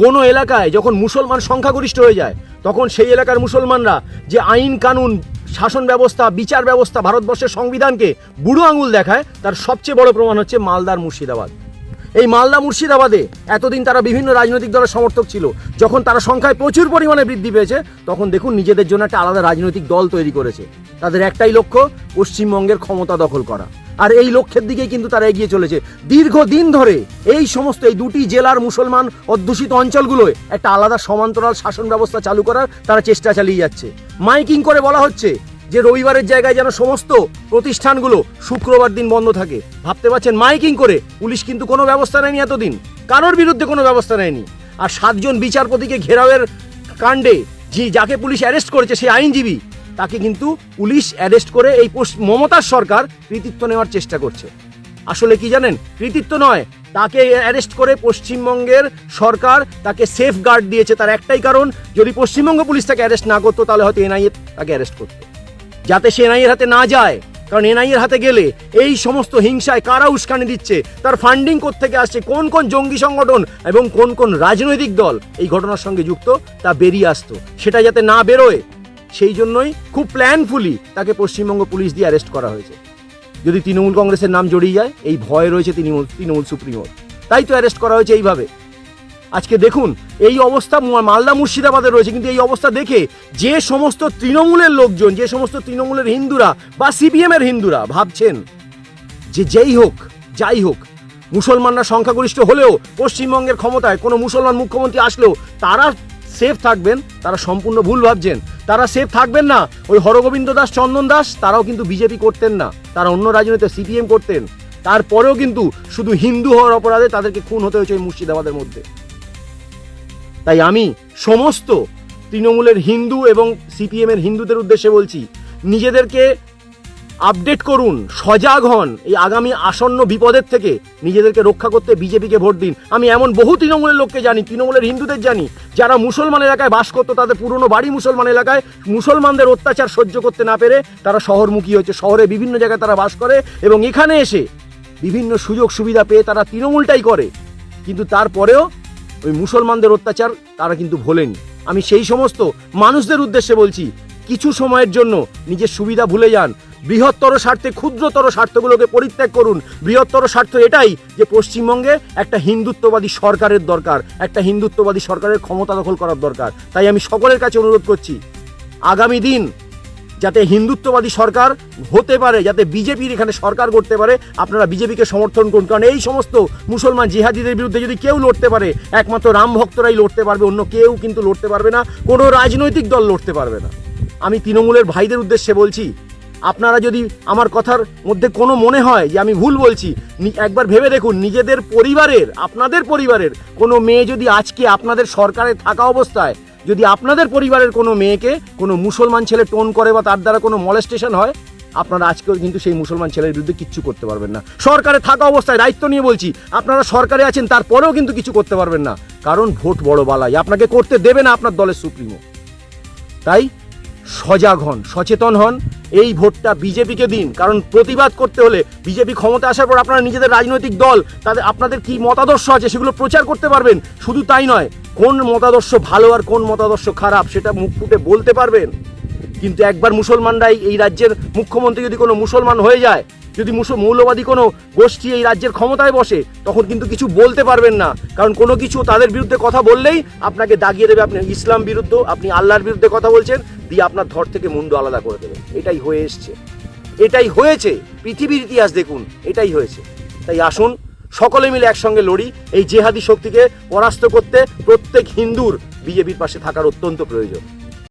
কোনো এলাকায় যখন মুসলমান সংখ্যাগরিষ্ঠ হয়ে যায় তখন সেই এলাকার মুসলমানরা যে আইন কানুন, শাসন ব্যবস্থা, বিচার ব্যবস্থা, ভারতবর্ষের সংবিধানকে বুড়ো আঙুল দেখায়, তার সবচেয়ে বড় প্রমাণ হচ্ছে মালদার মুর্শিদাবাদ। এই মালদা মুর্শিদাবাদে এতদিন তারা বিভিন্ন রাজনৈতিক দলের সমর্থক ছিল, যখন তারা সংখ্যায় প্রচুর পরিমাণে বৃদ্ধি পেয়েছে তখন দেখুন নিজেদের জন্য একটা আলাদা রাজনৈতিক দল তৈরি করেছে। তাদের একটাই লক্ষ্য, পশ্চিমবঙ্গের ক্ষমতা দখল করা। আর এই লক্ষ্যের দিকেই কিন্তু তারা এগিয়ে চলেছে। দীর্ঘদিন ধরে এই সমস্ত এই দুটি জেলার মুসলমান অধ্যুষিত অঞ্চলগুলোয় একটা আলাদা সমান্তরাল শাসন ব্যবস্থা চালু করার তারা চেষ্টা চালিয়ে যাচ্ছে। মাইকিং করে বলা হচ্ছে যে রবিবারের জায়গায় যেন সমস্ত প্রতিষ্ঠানগুলো শুক্রবার দিন বন্ধ থাকে। ভাবতে পারছেন, মাইকিং করে। পুলিশ কিন্তু কোনো ব্যবস্থা নেয়নি এতদিন, কারোর বিরুদ্ধে কোনো ব্যবস্থা নেয়নি। আর 7 জন বিচারপতিকে ঘেরাওয়ের কাণ্ডে যাকে পুলিশ অ্যারেস্ট করেছে সেই আইনজীবী, তাকে কিন্তু পুলিশ অ্যারেস্ট করে এই মমতার সরকার কৃতিত্ব নেওয়ার চেষ্টা করছে। আসলে কি জানেন, কৃতিত্ব নয়, তাকে অ্যারেস্ট করে পশ্চিমবঙ্গের সরকার তাকে সেফ গার্ড দিয়েছে। তার একটাই কারণ, যদি পশ্চিমবঙ্গ পুলিশ তাকে অ্যারেস্ট না করতো তাহলে হয়তো এনআইএ তাকে অ্যারেস্ট করতো, যাতে সে এনআইএর হাতে না যায়। কারণ এনআইএর হাতে গেলে এই সমস্ত হিংসায় কারা উস্কানি দিচ্ছে, তার ফান্ডিং কোত্থেকে আসছে, কোন কোন জঙ্গি সংগঠন এবং কোন কোন রাজনৈতিক দল এই ঘটনার সঙ্গে যুক্ত, তা বেরিয়ে আসতো। সেটা যাতে না বেরোয় সেই জন্যই খুব প্ল্যানফুলি তাকে পশ্চিমবঙ্গ পুলিশ দিয়ে অ্যারেস্ট করা হয়েছে। যদি তৃণমূল কংগ্রেসের নাম জড়িয়ে যায়, এই ভয় রয়েছে তৃণমূল সুপ্রিমোর, তাই তো অ্যারেস্ট করা হয়েছে এইভাবে। আজকে দেখুন এই অবস্থা মালদা মুর্শিদাবাদে রয়েছে। কিন্তু এই অবস্থা দেখে যে সমস্ত তৃণমূলের লোকজন, যে সমস্ত তৃণমূলের হিন্দুরা বা সিপিএমের হিন্দুরা ভাবছেন যে যাই হোক মুসলমানরা সংখ্যাগরিষ্ঠ হলেও পশ্চিমবঙ্গের ক্ষমতায় কোনো মুসলমান মুখ্যমন্ত্রী আসলেও তারা সেফ থাকবেন, তারা সম্পূর্ণ ভুল ভাবছেন। তারা সেফ থাকবেন না। ওই হরগোবিন্দ দাস, চন্দন দাস, তারাও কিন্তু বিজেপি করতেন না, তারা অন্য রাজনৈতিক সিপিএম করতেন। তারপরেও কিন্তু শুধু হিন্দু হওয়ার অপরাধে তাদেরকে খুন হতে হয়েছে ওই মুর্শিদাবাদের মধ্যে। তাই আমি সমস্ত তৃণমূলের হিন্দু এবং সিপিএমের হিন্দুদের উদ্দেশ্যে বলছি, নিজেদেরকে আপডেট করুন, সজাগ হন। এই আগামী আসন্ন বিপদের থেকে নিজেদেরকে রক্ষা করতে বিজেপিকে ভোট দিন। আমি এমন বহু তৃণমূলের লোককে জানি, তৃণমূলের হিন্দুদের জানি, যারা মুসলমান এলাকায় বাস করতো, তাদের পুরনো বাড়ি মুসলমান এলাকায়, মুসলমানদের অত্যাচার সহ্য করতে না পেরে তারা শহরমুখী হয়েছে। শহরে বিভিন্ন জায়গায় তারা বাস করে এবং এখানে এসে বিভিন্ন সুযোগ সুবিধা পেয়ে তারা তৃণমূলটাই করে। কিন্তু তারপরেও ওই মুসলমানদের অত্যাচার তারা কিন্তু ভোলেনি। আমি সেই সমস্ত মানুষদের উদ্দেশ্যে বলছি, কিছু সময়ের জন্য নিজের সুবিধা ভুলে যান, বৃহত্তর স্বার্থে ক্ষুদ্রতর স্বার্থগুলোকে পরিত্যাগ করুন। বৃহত্তর স্বার্থ এটাই যে পশ্চিমবঙ্গে একটা হিন্দুত্ববাদী সরকারের দরকার, একটা হিন্দুত্ববাদী সরকারের ক্ষমতা দখল করার দরকার। তাই আমি সকলের কাছে অনুরোধ করছি, আগামী দিন যাতে হিন্দুত্ববাদী সরকার হতে পারে, যাতে বিজেপির এখানে সরকার করতে পারে, আপনারা বিজেপিকে সমর্থন করুন। কারণ এই সমস্ত মুসলমান জিহাদিদের বিরুদ্ধে যদি কেউ লড়তে পারে, একমাত্র রাম ভক্তরাই লড়তে পারবে, অন্য কেউ কিন্তু লড়তে পারবে না, কোনো রাজনৈতিক দল লড়তে পারবে না। আমি তৃণমূলের ভাইদের উদ্দেশ্যে বলছি, আপনারা যদি আমার কথার মধ্যে কোনো মনে হয় যে আমি ভুল বলছি, একবার ভেবে দেখুন, নিজেদের পরিবারের, আপনাদের পরিবারের কোনো মেয়ে যদি আজকে আপনাদের সরকারে থাকা অবস্থায় যদি আপনাদের পরিবারের কোনো মেয়েকে কোনো মুসলমান ছেলে টোন করে বা তার দ্বারা কোনো মলেস্টেশন হয়, আপনারা আজকেও কিন্তু সেই মুসলমান ছেলের বিরুদ্ধে কিচ্ছু করতে পারবেন না। সরকারে থাকা অবস্থায়, দায়িত্ব নিয়ে বলছি, আপনারা সরকারে আছেন, তারপরেও কিন্তু কিছু করতে পারবেন না। কারণ ভোট বড় বালাই, আপনাকে করতে দেবে না আপনার দলের সুপ্রিমো। তাই সজাগ হন, সচেতন হন, এই ভোটটা বিজেপিকে দিন। কারণ প্রতিবাদ করতে হলে বিজেপি ক্ষমতা আসার পর আপনারা নিজেদের রাজনৈতিক দল, তাদের আপনাদের কি মতাদর্শ আছে সেগুলো প্রচার করতে পারবেন। শুধু তাই নয়, কোন মতাদর্শ ভালো আর কোন মতাদর্শ খারাপ সেটা মুখ ফুটে বলতে পারবেন। কিন্তু একবার মুসলমানরাই এই রাজ্যের মুখ্যমন্ত্রী যদি কোনো মুসলমান হয়ে যায়, যদি মৌলবাদী কোনো গোষ্ঠী এই রাজ্যের ক্ষমতায় বসে, তখন কিন্তু কিছু বলতে পারবেন না। কারণ কোনো কিছু তাদের বিরুদ্ধে কথা বললেই আপনাকে দাগিয়ে দেবে, আপনি ইসলাম বিরুদ্ধ, আপনি আল্লাহর বিরুদ্ধে কথা বলছেন, দিয়ে আপনার ধর থেকে মুন্ডু আলাদা করে দেবে। এটাই হয়ে এসছে, এটাই হয়েছে, পৃথিবীর ইতিহাস দেখুন, এটাই হয়েছে। তাই আসুন সকলে মিলে একসঙ্গে লড়ি। এই জেহাদি শক্তিকে পরাস্ত করতে প্রত্যেক হিন্দুর বিজেপির পাশে থাকার অত্যন্ত প্রয়োজন।